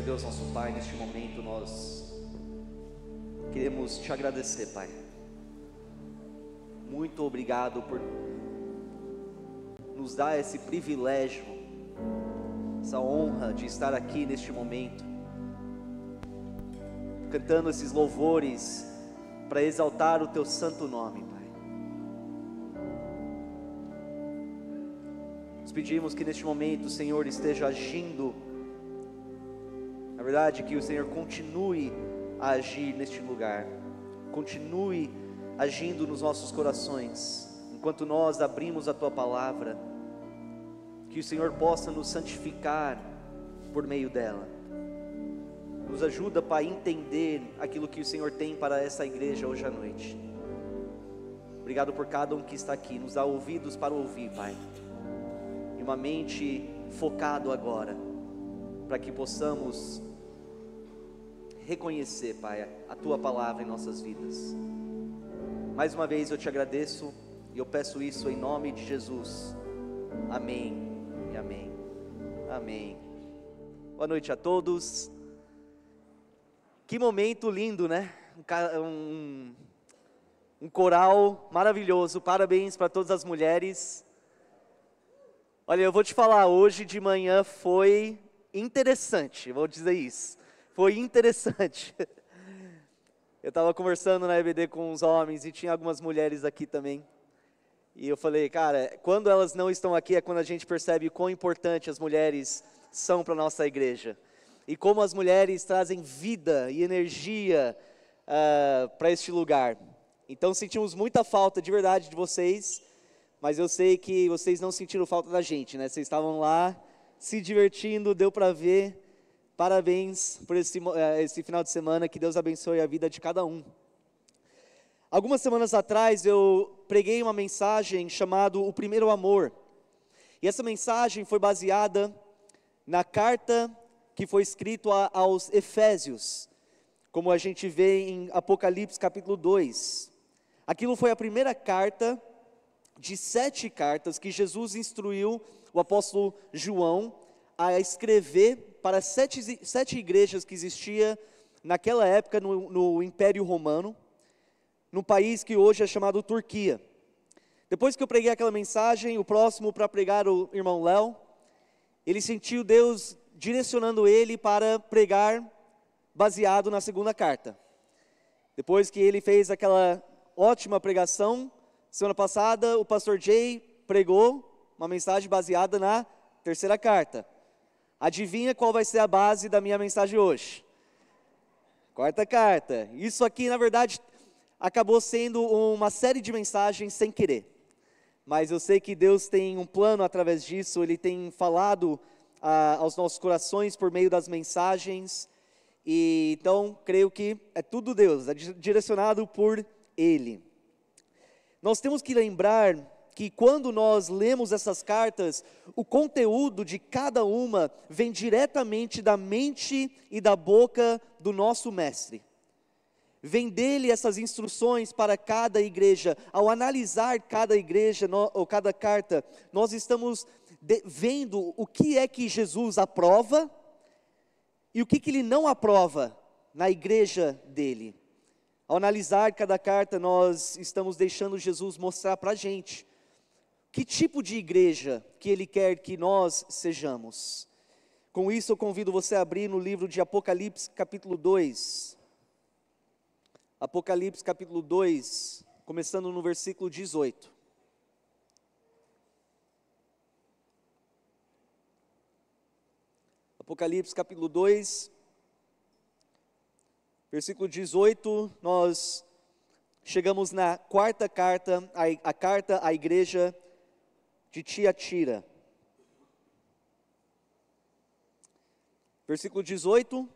Deus, nosso Pai, neste momento nós queremos te agradecer, Pai. Muito obrigado por nos dar esse privilégio, essa honra de estar aqui neste momento, cantando esses louvores para exaltar o teu santo nome, Pai. Nós pedimos que neste momento o Senhor esteja agindo. Na verdade, que o Senhor continue a agir neste lugar, continue agindo nos nossos corações, enquanto nós abrimos a Tua Palavra, que o Senhor possa nos santificar por meio dela. Nos ajuda, Pai, a entender aquilo que o Senhor tem para essa igreja hoje à noite. Obrigado por cada um que está aqui, nos dá ouvidos para ouvir, Pai, e uma mente focado agora, para que possamos reconhecer, Pai, a Tua Palavra em nossas vidas. Mais uma vez eu te agradeço e eu peço isso em nome de Jesus. Amém e amém. Amém. Boa noite a todos. Que momento lindo, né? Um coral maravilhoso. Parabéns para todas as mulheres. Olha, eu vou te falar, hoje de manhã foi interessante, vou dizer isso. Foi interessante. Eu estava conversando na EBD com uns homens e tinha algumas mulheres aqui também. E eu falei, cara, quando elas não estão aqui é quando a gente percebe o quão importante as mulheres são para a nossa igreja. E como as mulheres trazem vida e energia para este lugar. Então sentimos muita falta de verdade de vocês, mas eu sei que vocês não sentiram falta da gente, né? Vocês estavam lá se divertindo, deu para ver. Parabéns por esse final de semana, que Deus abençoe a vida de cada um. Algumas semanas atrás eu preguei uma mensagem chamada O Primeiro Amor. E essa mensagem foi baseada na carta que foi escrita aos Efésios, como a gente vê em Apocalipse capítulo 2. Aquilo foi a primeira carta de 7 cartas que Jesus instruiu o apóstolo João a escrever para 7 igrejas que existia naquela época no Império Romano, no país que hoje é chamado Turquia. Depois que eu preguei aquela mensagem, o próximo para pregar, o irmão Léo, ele sentiu Deus direcionando ele para pregar baseado na segunda carta. Depois que ele fez aquela ótima pregação, semana passada o pastor Jay pregou uma mensagem baseada na terceira carta. Adivinha qual vai ser a base da minha mensagem hoje? Quarta carta. Isso aqui, na verdade, acabou sendo uma série de mensagens sem querer. Mas eu sei que Deus tem um plano através disso, Ele tem falado aos nossos corações por meio das mensagens. E então, creio que é tudo Deus, é direcionado por Ele. Nós temos que lembrar que quando nós lemos essas cartas, o conteúdo de cada uma vem diretamente da mente e da boca do nosso mestre. Vem dele essas instruções para cada igreja. Ao analisar cada igreja ou cada carta, nós estamos vendo o que é que Jesus aprova e o que ele não aprova na igreja dele. Ao analisar cada carta, nós estamos deixando Jesus mostrar para a gente que tipo de igreja que Ele quer que nós sejamos. Com isso eu convido você a abrir no livro de Apocalipse capítulo 2. Apocalipse capítulo 2, começando no versículo 18. Apocalipse capítulo 2, versículo 18, nós chegamos na quarta carta, a carta à igreja de Tiatira. Versículo 18: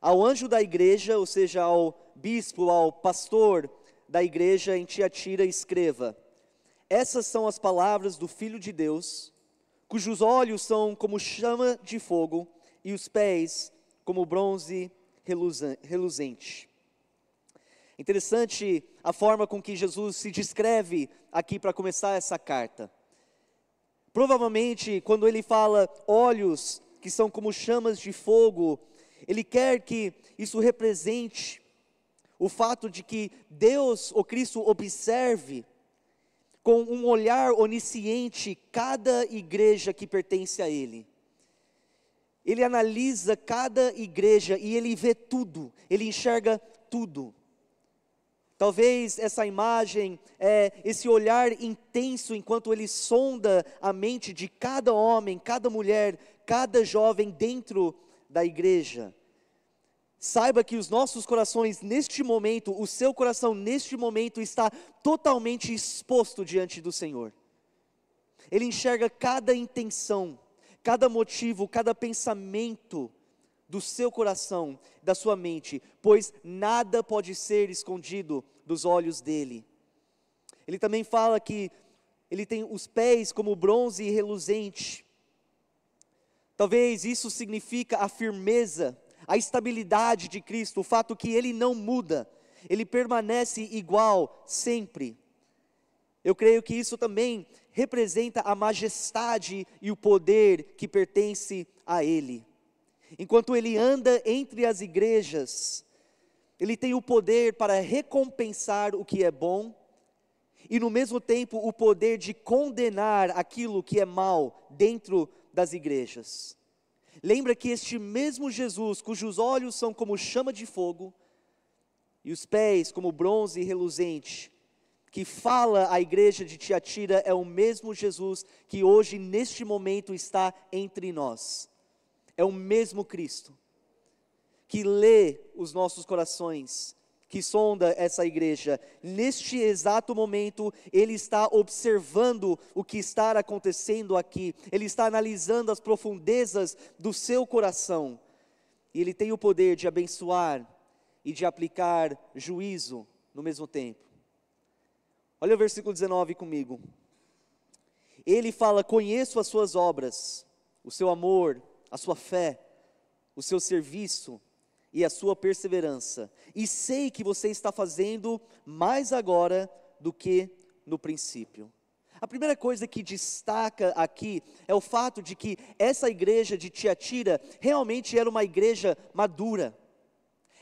ao anjo da igreja, ou seja, ao bispo, ao pastor da igreja em Tiatira, escreva: essas são as palavras do Filho de Deus, cujos olhos são como chama de fogo e os pés como bronze reluzente. Interessante a forma com que Jesus se descreve aqui para começar essa carta. Provavelmente, quando ele fala olhos que são como chamas de fogo. Ele quer que isso represente o fato de que Deus, o Cristo, observe com um olhar onisciente cada igreja que pertence a Ele. Ele analisa cada igreja e Ele vê tudo, Ele enxerga tudo. Talvez essa imagem, esse olhar intenso enquanto Ele sonda a mente de cada homem, cada mulher, cada jovem dentro da igreja. Saiba que os nossos corações neste momento, o seu coração neste momento está totalmente exposto diante do Senhor. Ele enxerga cada intenção, cada motivo, cada pensamento do seu coração, da sua mente, pois nada pode ser escondido dos olhos dele. Ele também fala que ele tem os pés como bronze reluzente. Talvez isso significa a firmeza, a estabilidade de Cristo, o fato que Ele não muda, Ele permanece igual sempre. Eu creio que isso também representa a majestade e o poder que pertence a Ele. Enquanto Ele anda entre as igrejas, Ele tem o poder para recompensar o que é bom, e no mesmo tempo o poder de condenar aquilo que é mal dentro das igrejas. Lembra que este mesmo Jesus, cujos olhos são como chama de fogo, e os pés como bronze reluzente, que fala à igreja de Tiatira, é o mesmo Jesus que hoje, neste momento, está entre nós. É o mesmo Cristo, que lê os nossos corações, que sonda essa igreja. Neste exato momento, Ele está observando o que está acontecendo aqui, Ele está analisando as profundezas do seu coração, e Ele tem o poder de abençoar e de aplicar juízo no mesmo tempo. Olha o versículo 19 comigo. Ele fala: conheço as suas obras, o seu amor, a sua fé, o seu serviço e a sua perseverança, e sei que você está fazendo mais agora do que no princípio. A primeira coisa que destaca aqui é o fato de que essa igreja de Tiatira realmente era uma igreja madura,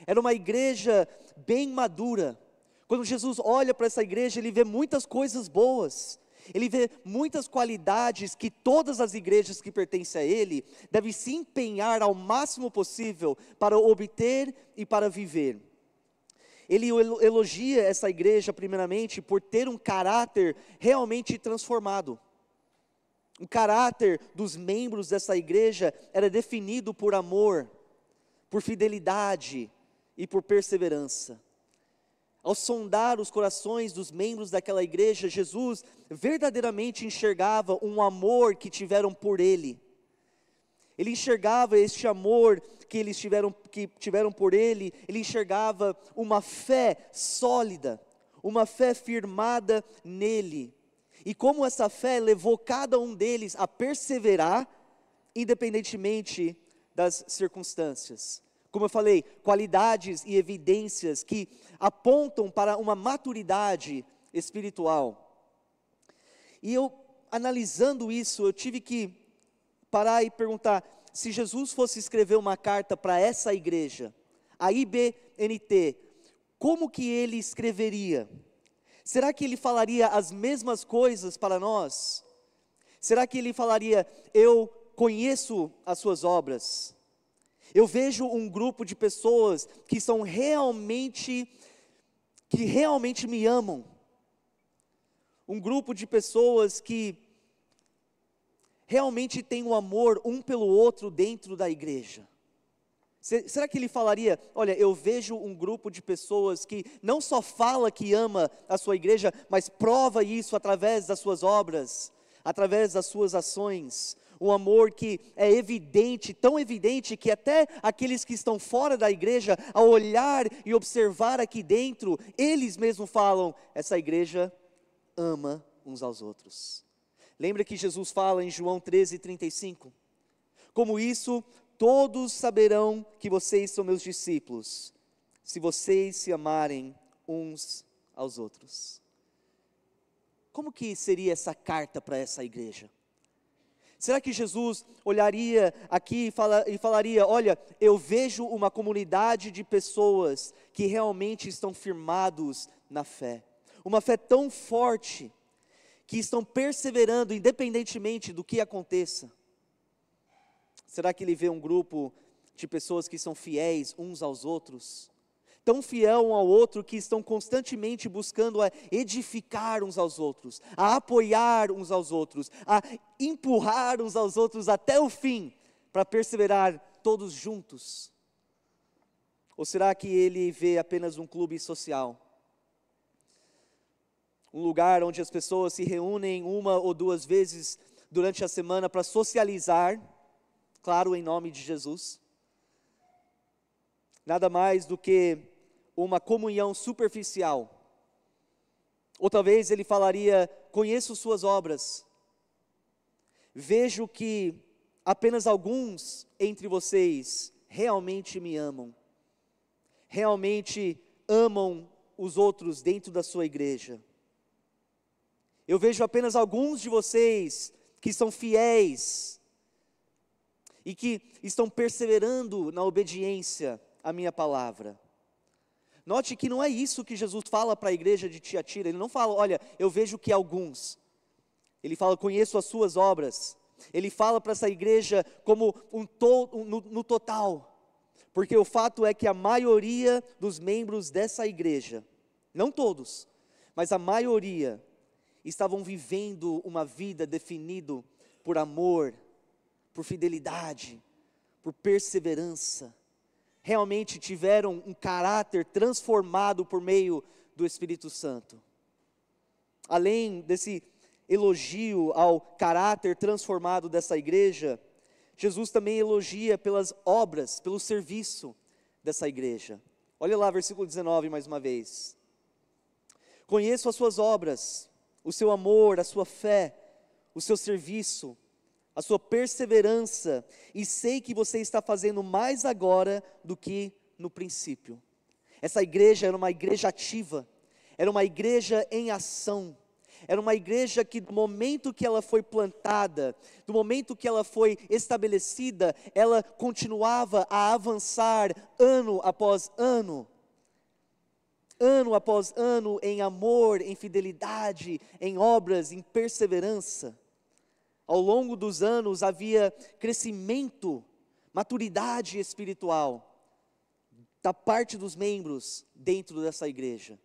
era uma igreja bem madura. Quando Jesus olha para essa igreja, Ele vê muitas coisas boas, Ele vê muitas qualidades que todas as igrejas que pertencem a Ele devem se empenhar ao máximo possível para obter e para viver. Ele elogia essa igreja primeiramente por ter um caráter realmente transformado. O caráter dos membros dessa igreja era definido por amor, por fidelidade e por perseverança. Ao sondar os corações dos membros daquela igreja, Jesus verdadeiramente enxergava um amor que tiveram por Ele. Ele enxergava este amor que eles tiveram por Ele, Ele enxergava uma fé sólida, uma fé firmada nele. E como essa fé levou cada um deles a perseverar, independentemente das circunstâncias. Como eu falei, qualidades e evidências que apontam para uma maturidade espiritual. E eu, analisando isso, eu tive que parar e perguntar, se Jesus fosse escrever uma carta para essa igreja, a IBNT, como que Ele escreveria? Será que Ele falaria as mesmas coisas para nós? Será que Ele falaria: eu conheço as suas obras, eu vejo um grupo de pessoas que realmente me amam, um grupo de pessoas que realmente tem um amor um pelo outro dentro da igreja? Será que Ele falaria: olha, eu vejo um grupo de pessoas que não só fala que ama a sua igreja, mas prova isso através das suas obras, através das suas ações, um amor que é evidente, tão evidente que até aqueles que estão fora da igreja, ao olhar e observar aqui dentro, eles mesmos falam: essa igreja ama uns aos outros. Lembra que Jesus fala em João 13:35? Como isso, todos saberão que vocês são meus discípulos, se vocês se amarem uns aos outros. Como que seria essa carta para essa igreja? Será que Jesus olharia aqui e falaria: olha, eu vejo uma comunidade de pessoas que realmente estão firmados na fé, uma fé tão forte, que estão perseverando independentemente do que aconteça? Será que ele vê um grupo de pessoas que são fiéis uns aos outros, tão fiel um ao outro, que estão constantemente buscando a edificar uns aos outros, a apoiar uns aos outros, a empurrar uns aos outros até o fim, para perseverar todos juntos? Ou será que ele vê apenas um clube social? Um lugar onde as pessoas se reúnem uma ou duas vezes durante a semana para socializar, claro, em nome de Jesus. Nada mais do que uma comunhão superficial. Ou talvez ele falaria: conheço suas obras, vejo que apenas alguns entre vocês realmente me amam, realmente amam os outros dentro da sua igreja. Eu vejo apenas alguns de vocês que são fiéis e que estão perseverando na obediência à minha palavra. Note que não é isso que Jesus fala para a igreja de Tiatira. Ele não fala: olha, eu vejo que alguns. Ele fala: conheço as suas obras. Ele fala para essa igreja como no total, porque o fato é que a maioria dos membros dessa igreja, não todos, mas a maioria, estavam vivendo uma vida definida por amor, por fidelidade, por perseverança. Realmente tiveram um caráter transformado por meio do Espírito Santo. Além desse elogio ao caráter transformado dessa igreja, Jesus também elogia pelas obras, pelo serviço dessa igreja. Olha lá, versículo 19 mais uma vez. Conheço as suas obras, o seu amor, a sua fé, o seu serviço, a sua perseverança, e sei que você está fazendo mais agora do que no princípio. Essa igreja era uma igreja ativa, era uma igreja em ação, era uma igreja que do momento que ela foi plantada, do momento que ela foi estabelecida, ela continuava a avançar ano após ano em amor, em fidelidade, em obras, em perseverança. Ao longo dos anos havia crescimento, maturidade espiritual da parte dos membros dentro dessa igreja.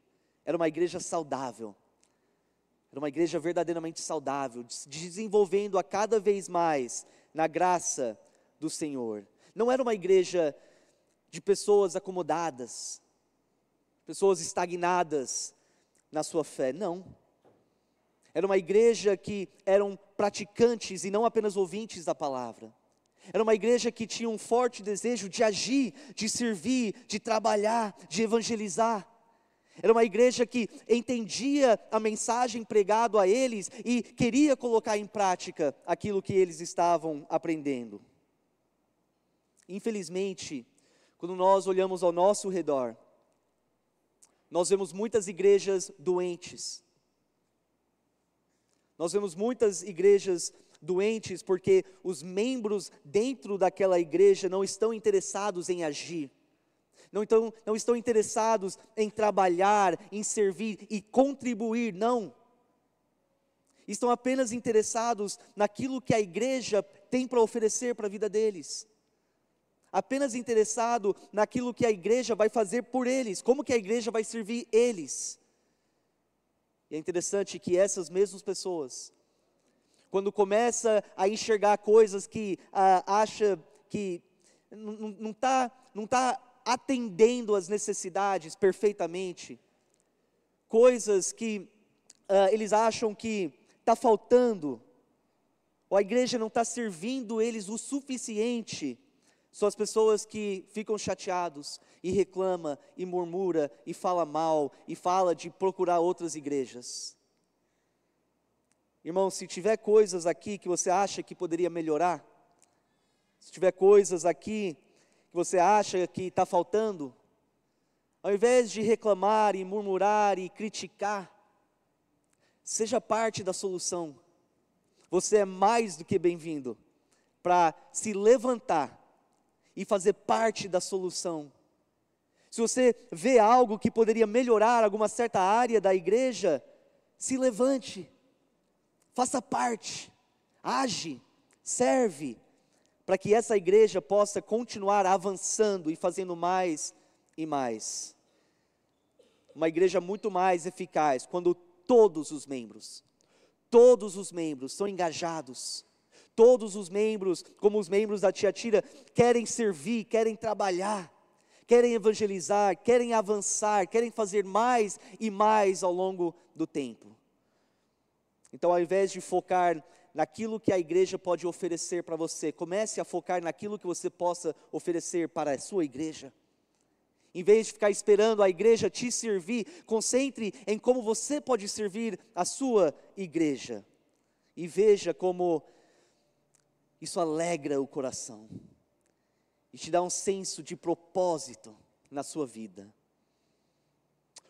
Era uma igreja saudável, era uma igreja verdadeiramente saudável, desenvolvendo a cada vez mais na graça do Senhor. Não era uma igreja de pessoas acomodadas, pessoas estagnadas na sua fé, não. Era uma igreja que eram praticantes e não apenas ouvintes da palavra. Era uma igreja que tinha um forte desejo de agir, de servir, de trabalhar, de evangelizar. Era uma igreja que entendia a mensagem pregada a eles e queria colocar em prática aquilo que eles estavam aprendendo. Infelizmente, quando nós olhamos ao nosso redor, nós vemos muitas igrejas doentes. Nós vemos muitas igrejas doentes porque os membros dentro daquela igreja não estão interessados em agir, não estão interessados em trabalhar, em servir e contribuir, não. Estão apenas interessados naquilo que a igreja tem para oferecer para a vida deles. Apenas interessado naquilo que a igreja vai fazer por eles, como que a igreja vai servir eles. E é interessante que essas mesmas pessoas, quando começa a enxergar coisas que acha que não está atendendo às necessidades perfeitamente, coisas que eles acham que está faltando, ou a igreja não está servindo eles o suficiente, são as pessoas que ficam chateados e reclama e murmura e fala mal e fala de procurar outras igrejas. Irmão, se tiver coisas aqui que você acha que poderia melhorar, se tiver coisas aqui que você acha que está faltando, ao invés de reclamar e murmurar e criticar, seja parte da solução. Você é mais do que bem-vindo para se levantar e fazer parte da solução. Se você vê algo que poderia melhorar alguma certa área da igreja, se levante, faça parte, age, serve, para que essa igreja possa continuar avançando e fazendo mais e mais. Uma igreja muito mais eficaz quando todos os membros são engajados, todos os membros, como os membros da Tiatira, querem servir, querem trabalhar, querem evangelizar, querem avançar, querem fazer mais e mais ao longo do tempo. Então, ao invés de focar naquilo que a igreja pode oferecer para você, comece a focar naquilo que você possa oferecer para a sua igreja. Em vez de ficar esperando a igreja te servir, concentre em como você pode servir a sua igreja. E veja como isso alegra o coração e te dá um senso de propósito na sua vida.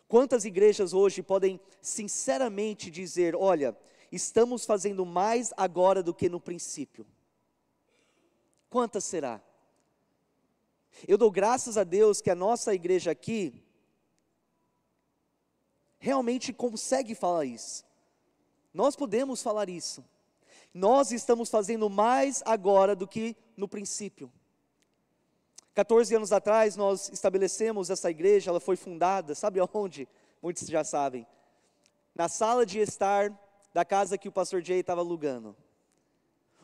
Quantas igrejas hoje podem sinceramente dizer: olha, estamos fazendo mais agora do que no princípio? Quantas será? Eu dou graças a Deus que a nossa igreja aqui realmente consegue falar isso. Nós podemos falar isso. Nós estamos fazendo mais agora do que no princípio. 14 anos atrás nós estabelecemos essa igreja, ela foi fundada, sabe aonde? Muitos já sabem. Na sala de estar da casa que o pastor Jay estava alugando.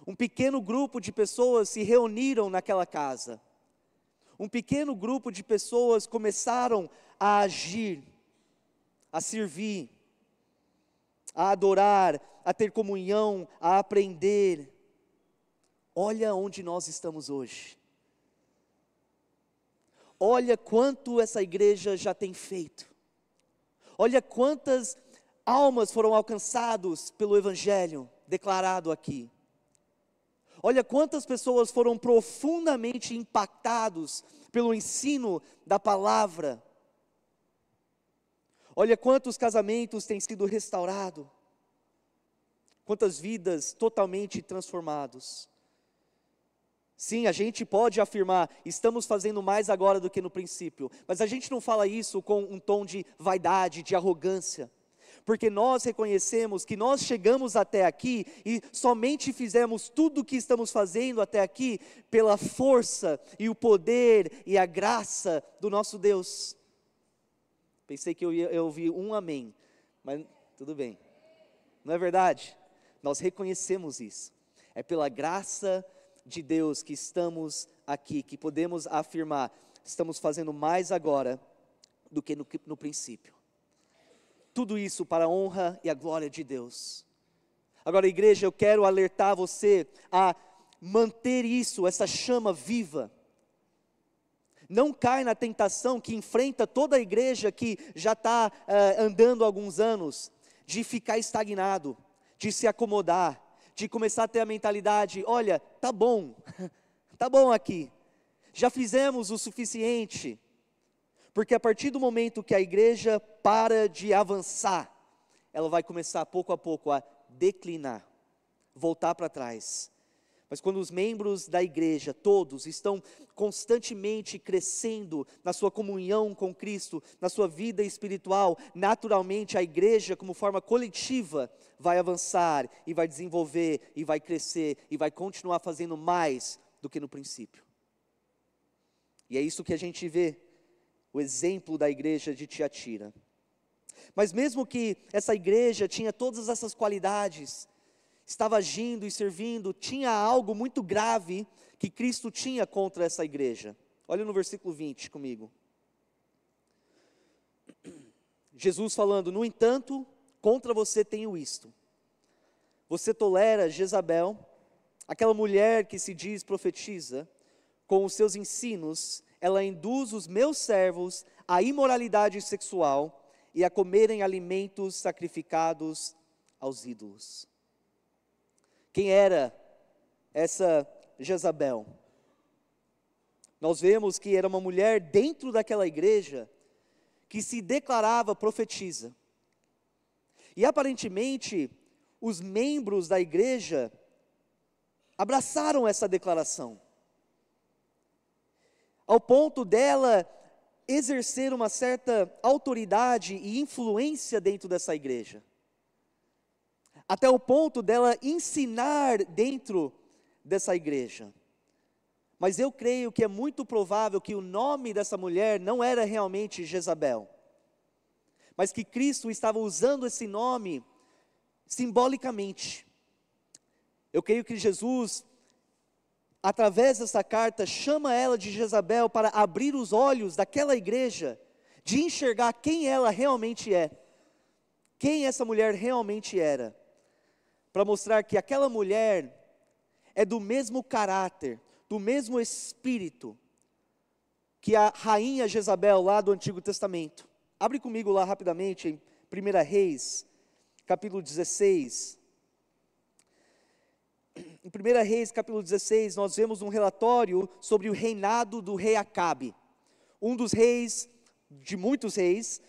Um pequeno grupo de pessoas se reuniram naquela casa. Um pequeno grupo de pessoas começaram a agir, a servir, a adorar, a ter comunhão, a aprender. Olha onde nós estamos hoje. Olha quanto essa igreja já tem feito. Olha quantas almas foram alcançadas pelo Evangelho declarado aqui. Olha quantas pessoas foram profundamente impactados pelo ensino da palavra. Olha quantos casamentos têm sido restaurados. Quantas vidas totalmente transformadas. Sim, a gente pode afirmar, estamos fazendo mais agora do que no princípio. Mas a gente não fala isso com um tom de vaidade, de arrogância. Porque nós reconhecemos que nós chegamos até aqui e somente fizemos tudo o que estamos fazendo até aqui pela força e o poder e a graça do nosso Deus. Pensei que eu ia ouvir um amém, mas tudo bem. Não é verdade? Nós reconhecemos isso. É pela graça de Deus que estamos aqui, que podemos afirmar, estamos fazendo mais agora do que no princípio. Tudo isso para a honra e a glória de Deus. Agora, igreja, eu quero alertar você a manter isso, essa chama viva. Não cai na tentação que enfrenta toda a igreja que já está andando há alguns anos, de ficar estagnado, de se acomodar, de começar a ter a mentalidade: olha, tá bom aqui, já fizemos o suficiente. Porque a partir do momento que a igreja para de avançar, ela vai começar pouco a pouco a declinar, voltar para trás. Mas quando os membros da igreja, todos, estão constantemente crescendo na sua comunhão com Cristo, na sua vida espiritual, naturalmente a igreja, como forma coletiva, vai avançar e vai desenvolver e vai crescer e vai continuar fazendo mais do que no princípio. E é isso que a gente vê. O exemplo da igreja de Tiatira. Mas mesmo que essa igreja tinha todas essas qualidades, estava agindo e servindo, tinha algo muito grave que Cristo tinha contra essa igreja. Olha no versículo 20 comigo. Jesus falando: no entanto, contra você tenho isto. Você tolera Jezabel, aquela mulher que se diz profetiza, com os seus ensinos. Ela induz os meus servos à imoralidade sexual e a comerem alimentos sacrificados aos ídolos. Quem era essa Jezabel? Nós vemos que era uma mulher dentro daquela igreja que se declarava profetisa. E aparentemente, os membros da igreja abraçaram essa declaração, ao ponto dela exercer uma certa autoridade e influência dentro dessa igreja, até o ponto dela ensinar dentro dessa igreja. Mas eu creio que é muito provável que o nome dessa mulher não era realmente Jezabel, mas que Cristo estava usando esse nome simbolicamente. Eu creio que Jesus, através dessa carta, chama ela de Jezabel para abrir os olhos daquela igreja, de enxergar quem ela realmente é, quem essa mulher realmente era, para mostrar que aquela mulher é do mesmo caráter, do mesmo espírito, que a rainha Jezabel lá do Antigo Testamento. Abre comigo lá rapidamente, em 1 Reis, capítulo 16. Em 1 Reis, capítulo 16, nós vemos um relatório sobre o reinado do rei Acabe, um dos reis, de muitos reis,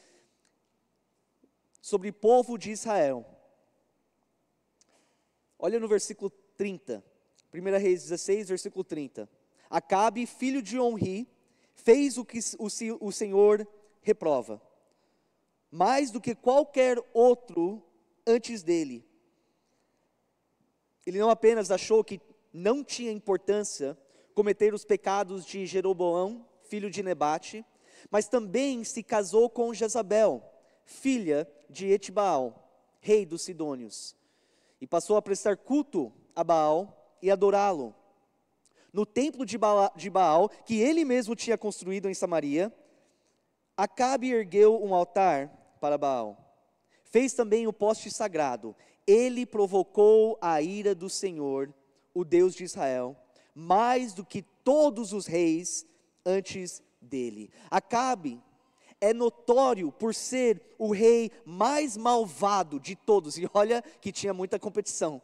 sobre o povo de Israel. Olha no versículo 30, 1 Reis 16, versículo 30. Acabe, filho de Onri, fez o que o Senhor reprova, mais do que qualquer outro antes dele. Ele não apenas achou que não tinha importância cometer os pecados de Jeroboão, filho de Nebate, mas também se casou com Jezabel, filha de Etbaal, rei dos Sidônios, e passou a prestar culto a Baal e adorá-lo. No templo de Baal, que ele mesmo tinha construído em Samaria, Acabe ergueu um altar para Baal. Fez também o poste sagrado. Ele provocou a ira do Senhor, o Deus de Israel, mais do que todos os reis antes dele. Acabe é notório por ser o rei mais malvado de todos, e olha que tinha muita competição.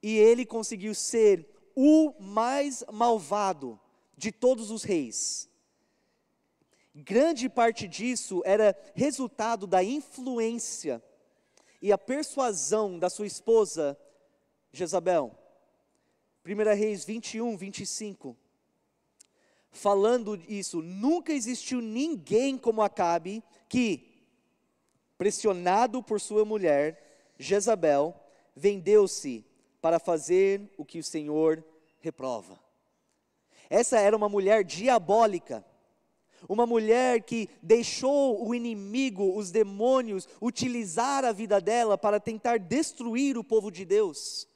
E ele conseguiu ser o mais malvado de todos os reis. Grande parte disso era resultado da influência e a persuasão da sua esposa Jezabel. 1 Reis 21, 25. Falando isso, nunca existiu ninguém como Acabe que, pressionado por sua mulher, Jezabel, vendeu-se para fazer o que o Senhor reprova. Essa era uma mulher diabólica, uma mulher que deixou o inimigo, os demônios, utilizar a vida dela para tentar destruir o povo de Deus.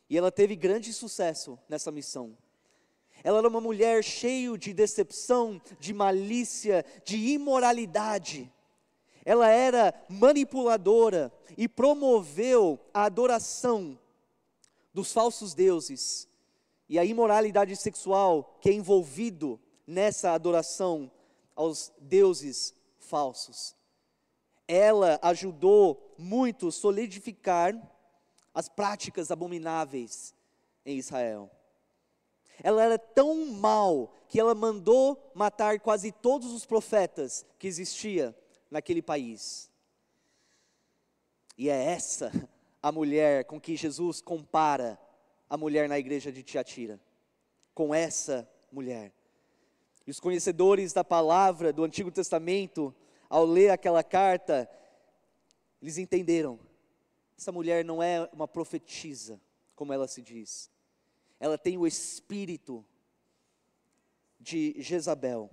E ela teve grande sucesso nessa missão. Ela era uma mulher cheia de decepção, de malícia, de imoralidade. Ela era manipuladora e promoveu a adoração dos falsos deuses e a imoralidade sexual que é envolvido nessa adoração aos deuses falsos. Ela ajudou muito a solidificar as práticas abomináveis em Israel. Ela era tão mal que ela mandou matar quase todos os profetas que existia naquele país. E é essa a mulher com que Jesus compara a mulher na igreja de Tiatira. Com essa mulher. E os conhecedores da palavra do Antigo Testamento, ao ler aquela carta, eles entenderam. Essa mulher não é uma profetisa, como ela se diz. Ela tem o espírito de Jezabel.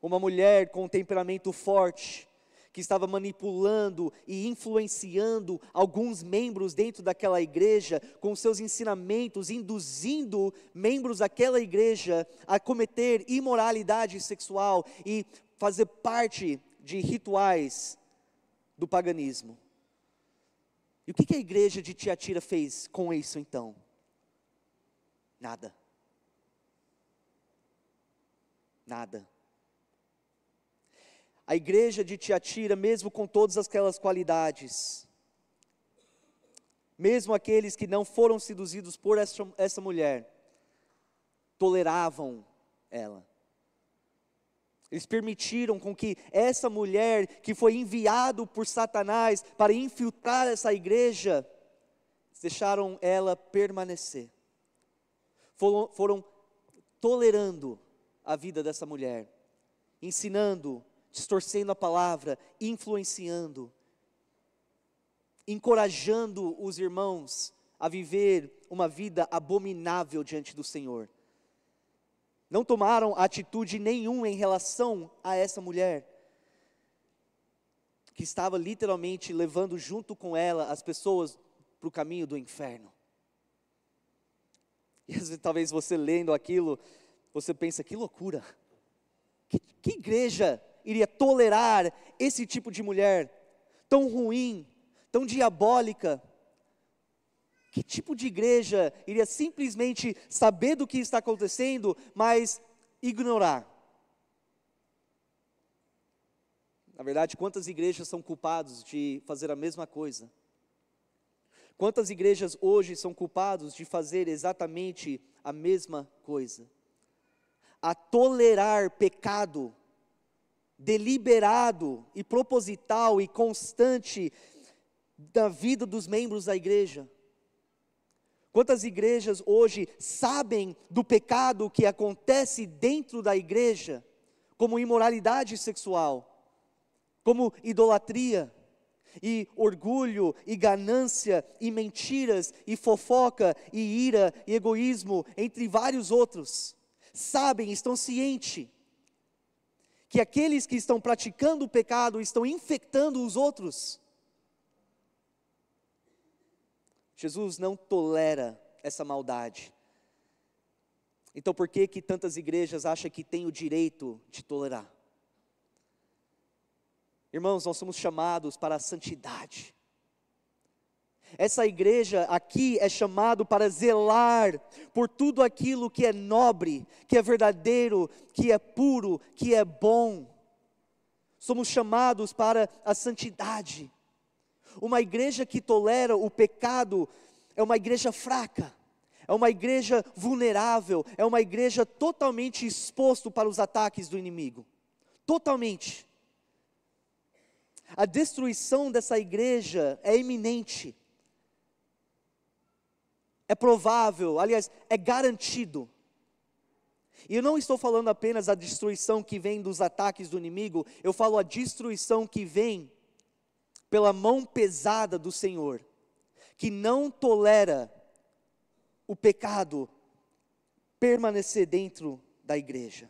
Uma mulher com um temperamento forte, que estava manipulando e influenciando alguns membros dentro daquela igreja, com seus ensinamentos, induzindo membros daquela igreja a cometer imoralidade sexual e fazer parte de rituais do paganismo. E o que a igreja de Tiatira fez com isso então? Nada. Nada. A igreja de Tiatira, mesmo com todas aquelas qualidades, mesmo aqueles que não foram seduzidos por essa mulher, toleravam ela. Eles permitiram com que essa mulher, que foi enviado por Satanás para infiltrar essa igreja, deixaram ela permanecer. Foram tolerando a vida dessa mulher, ensinando, distorcendo a palavra, influenciando, encorajando os irmãos a viver uma vida abominável diante do Senhor. Não tomaram atitude nenhuma em relação a essa mulher, que estava literalmente levando junto com ela as pessoas para o caminho do inferno. E às vezes, talvez você lendo aquilo, você pensa, que loucura, que igreja iria tolerar esse tipo de mulher, tão ruim, tão diabólica? Que tipo de igreja iria simplesmente saber do que está acontecendo, mas ignorar? Na verdade, quantas igrejas são culpadas de fazer a mesma coisa? Quantas igrejas hoje são culpadas de fazer exatamente a mesma coisa? A tolerar pecado deliberado e proposital e constante da vida dos membros da igreja. Quantas igrejas hoje sabem do pecado que acontece dentro da igreja, como imoralidade sexual, como idolatria, e orgulho, e ganância, e mentiras, e fofoca, e ira, e egoísmo, entre vários outros. Sabem, estão cientes, que aqueles que estão praticando o pecado estão infectando os outros. Jesus não tolera essa maldade. Então por que tantas igrejas acham que têm o direito de tolerar? Irmãos, nós somos chamados para a santidade. Essa igreja aqui é chamado para zelar por tudo aquilo que é nobre, que é verdadeiro, que é puro, que é bom. Somos chamados para a santidade. Uma igreja que tolera o pecado é uma igreja fraca, é uma igreja vulnerável, é uma igreja totalmente exposta para os ataques do inimigo. Totalmente. A destruição dessa igreja é iminente. É provável, aliás, é garantido. E eu não estou falando apenas da destruição que vem dos ataques do inimigo, eu falo a destruição que vem pela mão pesada do Senhor, que não tolera o pecado permanecer dentro da igreja.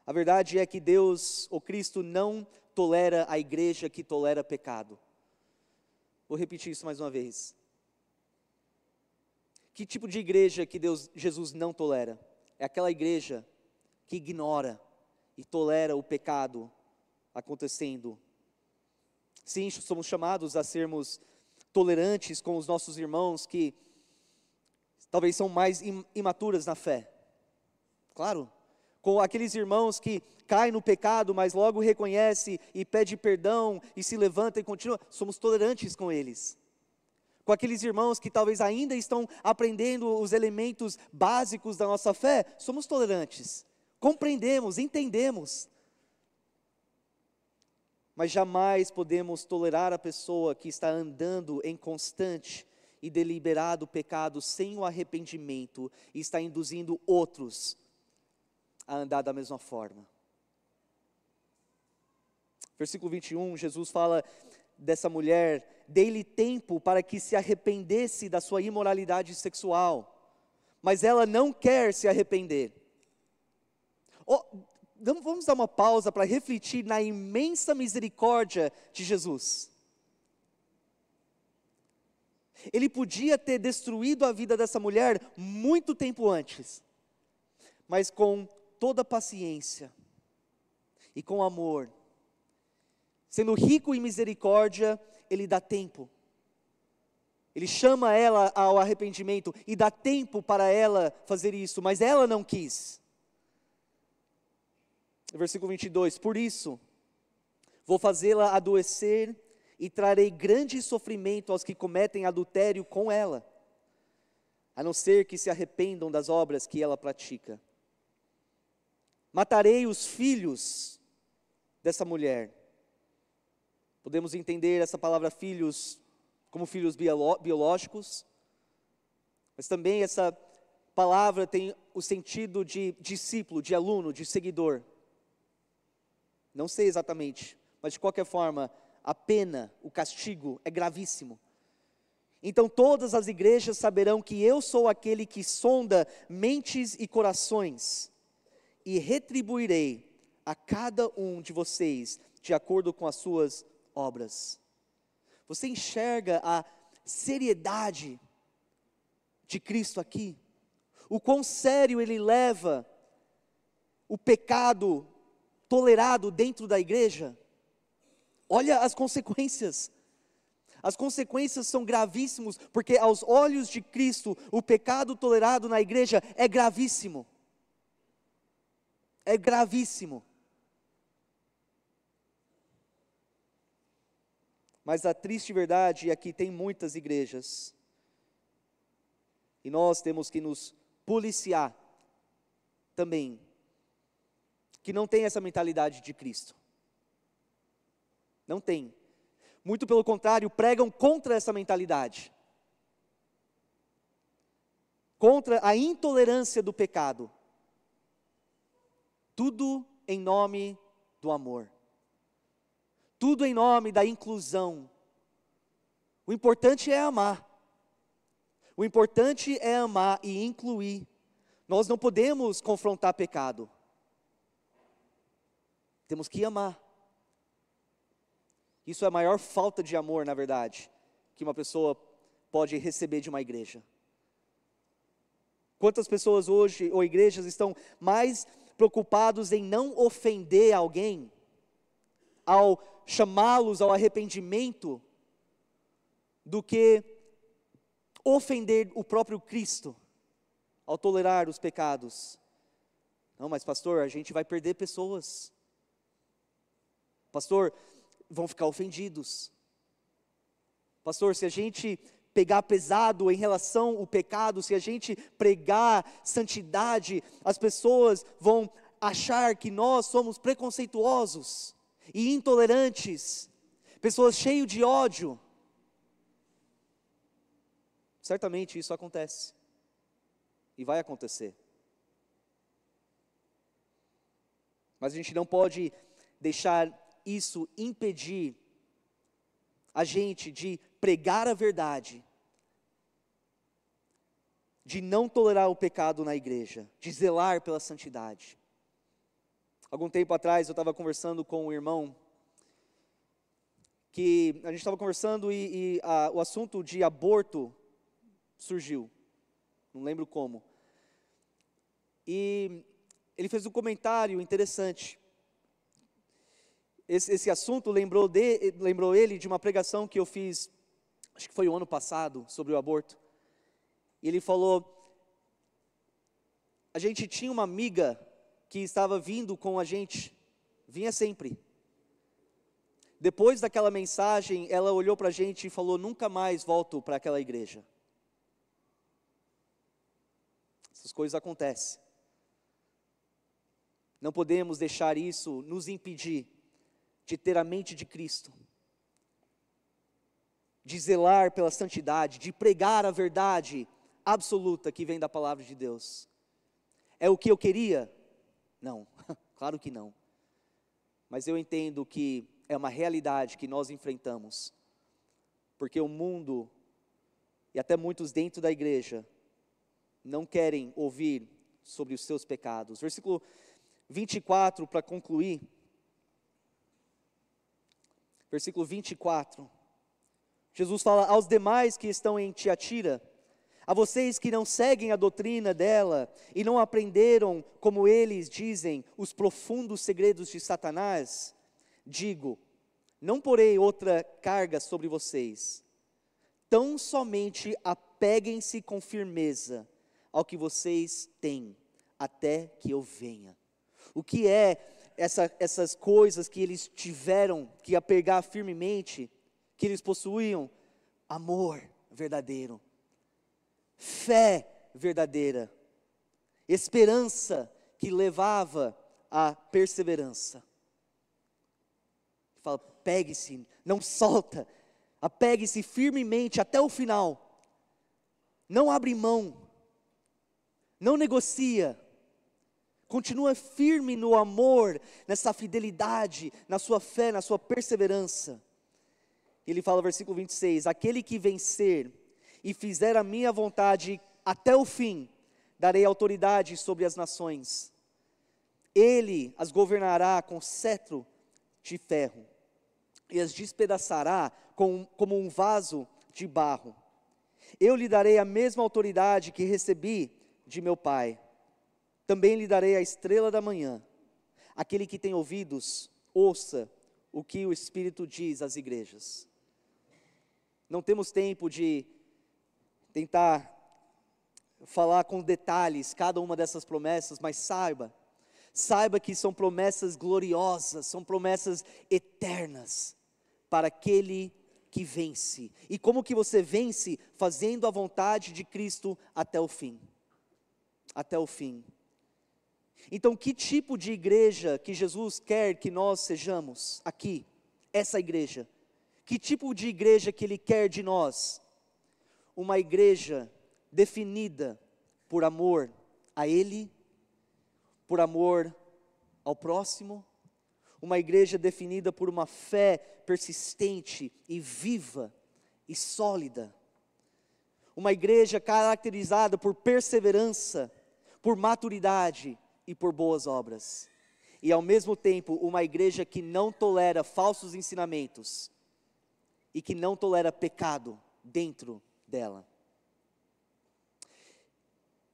A verdade é que Deus, o Cristo, não tolera a igreja que tolera pecado. Vou repetir isso mais uma vez. Que tipo de igreja que Jesus não tolera? É aquela igreja que ignora e tolera o pecado acontecendo. Sim, somos chamados a sermos tolerantes com os nossos irmãos que talvez são mais imaturas na fé. Claro, com aqueles irmãos que caem no pecado, mas logo reconhece e pede perdão e se levanta e continua, somos tolerantes com eles. Com aqueles irmãos que talvez ainda estão aprendendo os elementos básicos da nossa fé, somos tolerantes, compreendemos, entendemos. Mas jamais podemos tolerar a pessoa que está andando em constante e deliberado pecado sem o arrependimento e está induzindo outros a andar da mesma forma. Versículo 21, Jesus fala dessa mulher, dei-lhe tempo para que se arrependesse da sua imoralidade sexual, mas ela não quer se arrepender. Vamos dar uma pausa para refletir na imensa misericórdia de Jesus. Ele podia ter destruído a vida dessa mulher muito tempo antes, mas com toda paciência e com amor, sendo rico em misericórdia, Ele dá tempo. Ele chama ela ao arrependimento e dá tempo para ela fazer isso, mas ela não quis. Versículo 22, por isso, vou fazê-la adoecer e trarei grande sofrimento aos que cometem adultério com ela, a não ser que se arrependam das obras que ela pratica. matarei os filhos dessa mulher. Podemos entender essa palavra filhos como filhos biológicos, mas também essa palavra tem o sentido de discípulo, de aluno, de seguidor. Não sei exatamente, mas de qualquer forma, a pena, o castigo é gravíssimo. Então todas as igrejas saberão que eu sou aquele que sonda mentes e corações, e retribuirei a cada um de vocês de acordo com as suas obras. Você enxerga a seriedade de Cristo aqui? O quão sério Ele leva o pecado tolerado dentro da igreja? Olha as consequências. As consequências são gravíssimas, porque aos olhos de Cristo, o pecado tolerado na igreja é gravíssimo. É gravíssimo. Mas a triste verdade é que tem muitas igrejas, e nós temos que nos policiar também, que não tem essa mentalidade de Cristo. Não tem. Muito pelo contrário, pregam contra essa mentalidade. Contra a intolerância do pecado. Tudo em nome do amor. Tudo em nome da inclusão. O importante é amar. O importante é amar e incluir. Nós não podemos confrontar pecado. Temos que amar. Isso é a maior falta de amor, na verdade, que uma pessoa pode receber de uma igreja. Quantas pessoas hoje, ou igrejas, estão mais preocupados em não ofender alguém, ao chamá-los ao arrependimento, do que ofender o próprio Cristo, ao tolerar os pecados. Não, mas pastor, a gente vai perder pessoas. Pastor, vão ficar ofendidos. Pastor, se a gente pegar pesado em relação ao pecado, se a gente pregar santidade, as pessoas vão achar que nós somos preconceituosos e intolerantes, pessoas cheias de ódio. Certamente isso acontece. E vai acontecer. Mas a gente não pode deixar isso impedir a gente de pregar a verdade, de não tolerar o pecado na igreja, de zelar pela santidade. Algum tempo atrás eu estava conversando com um irmão, que a gente estava conversando e o assunto de aborto surgiu, não lembro como. E ele fez um comentário interessante. Esse assunto lembrou ele de uma pregação que eu fiz, acho que foi o ano passado, sobre o aborto. E ele falou, a gente tinha uma amiga que estava vindo com a gente, vinha sempre. Depois daquela mensagem, ela olhou para a gente e falou, nunca mais volto para aquela igreja. Essas coisas acontecem. Não podemos deixar isso nos impedir de ter a mente de Cristo, de zelar pela santidade, de pregar a verdade absoluta que vem da palavra de Deus. É o que eu queria? Não, claro que não. Mas eu entendo que é uma realidade que nós enfrentamos, porque o mundo, e até muitos dentro da igreja, não querem ouvir sobre os seus pecados. Versículo 24, para concluir. Versículo 24, Jesus fala, aos demais que estão em Tiatira, a vocês que não seguem a doutrina dela, e não aprenderam, como eles dizem, os profundos segredos de Satanás, digo, não porei outra carga sobre vocês, tão somente apeguem-se com firmeza ao que vocês têm, até que eu venha. O que é essas coisas que eles tiveram que apegar firmemente, que eles possuíam? Amor verdadeiro, fé verdadeira, esperança que levava a perseverança. Fala, pegue-se, não solta, apegue-se firmemente até o final, não abre mão, não negocia, continua firme no amor, nessa fidelidade, na sua fé, na sua perseverança. Ele fala no versículo 26, aquele que vencer e fizer a minha vontade até o fim, darei autoridade sobre as nações. Ele as governará com cetro de ferro, e as despedaçará como um vaso de barro. Eu lhe darei a mesma autoridade que recebi de meu Pai. Também lhe darei a estrela da manhã. Aquele que tem ouvidos, ouça o que o Espírito diz às igrejas. Não temos tempo de tentar falar com detalhes cada uma dessas promessas, mas saiba que são promessas gloriosas, são promessas eternas para aquele que vence. E como que você vence? Fazendo a vontade de Cristo até o fim. Até o fim. Então, que tipo de igreja que Jesus quer que nós sejamos aqui? Essa igreja. Que tipo de igreja que Ele quer de nós? Uma igreja definida por amor a Ele, por amor ao próximo, uma igreja definida por uma fé persistente e viva e sólida, uma igreja caracterizada por perseverança, por maturidade e por boas obras, e ao mesmo tempo uma igreja que não tolera falsos ensinamentos e que não tolera pecado dentro dela.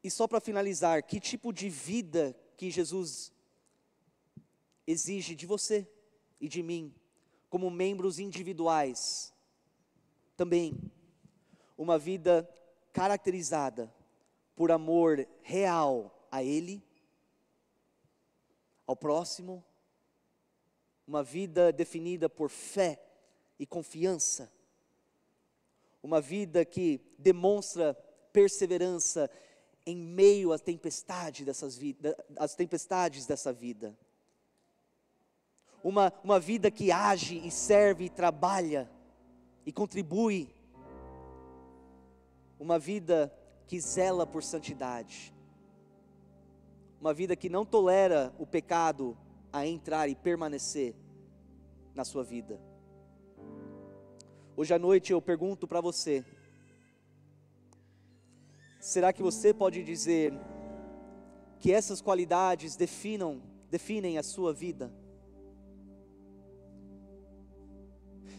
E só para finalizar, que tipo de vida que Jesus exige de você e de mim, como membros individuais? Também, uma vida caracterizada por amor real a Ele, ao próximo, uma vida definida por fé e confiança, uma vida que demonstra perseverança em meio às tempestades dessa vida. Uma vida que age e serve e trabalha e contribui. Uma vida que zela por santidade. Uma vida que não tolera o pecado a entrar e permanecer na sua vida. Hoje à noite eu pergunto para você: será que você pode dizer que essas qualidades definem a sua vida?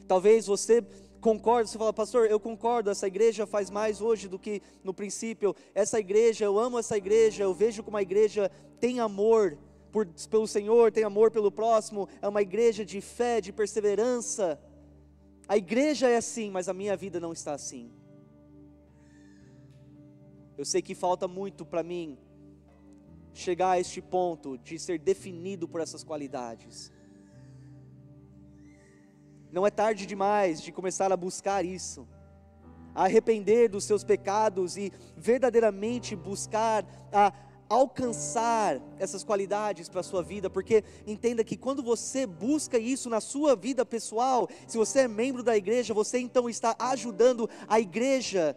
Talvez você concorde, você fala, pastor, eu concordo, essa igreja faz mais hoje do que no princípio. Essa igreja, eu amo essa igreja, eu vejo como a igreja tem amor pelo Senhor, tem amor pelo próximo, é uma igreja de fé, de perseverança. A igreja é assim, mas a minha vida não está assim. Eu sei que falta muito para mim chegar a este ponto de ser definido por essas qualidades. Não é tarde demais de começar a buscar isso, a arrepender dos seus pecados e verdadeiramente buscar a alcançar essas qualidades para a sua vida, porque entenda que quando você busca isso na sua vida pessoal, se você é membro da igreja, você então está ajudando a igreja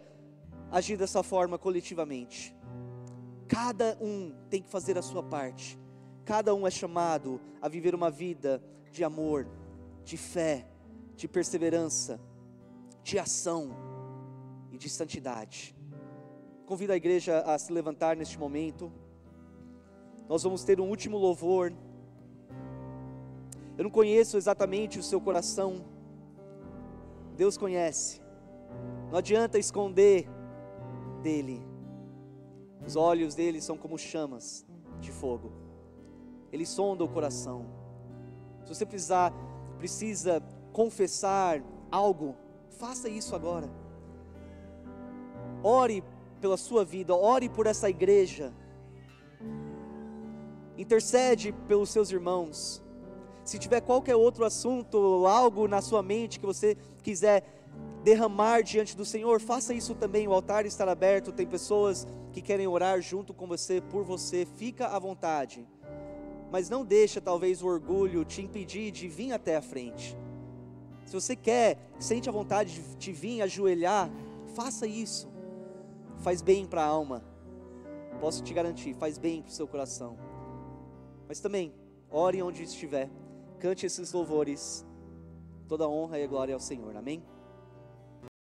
a agir dessa forma coletivamente. Cada um tem que fazer a sua parte, cada um é chamado a viver uma vida de amor, de fé, de perseverança, de ação e de santidade. Convido a igreja a se levantar neste momento. Nós vamos ter um último louvor. Eu não conheço exatamente o seu coração, Deus conhece. Não adianta esconder dele. Os olhos dele são como chamas de fogo. Ele sonda o coração. Se você precisa confessar algo, faça isso agora. Ore pela sua vida, ore por essa igreja. Intercede pelos seus irmãos. Se tiver qualquer outro assunto, algo na sua mente que você quiser derramar diante do Senhor, faça isso também. O altar está aberto, tem pessoas que querem orar junto com você, por você, fica à vontade. mas não deixa talvez o orgulho te impedir de vir até a frente. Se você sente a vontade de vir ajoelhar, faça isso. Faz bem para a alma. Posso te garantir, faz bem para o seu coração. Mas também, ore onde estiver. Cante esses louvores. Toda honra e glória ao Senhor. Amém?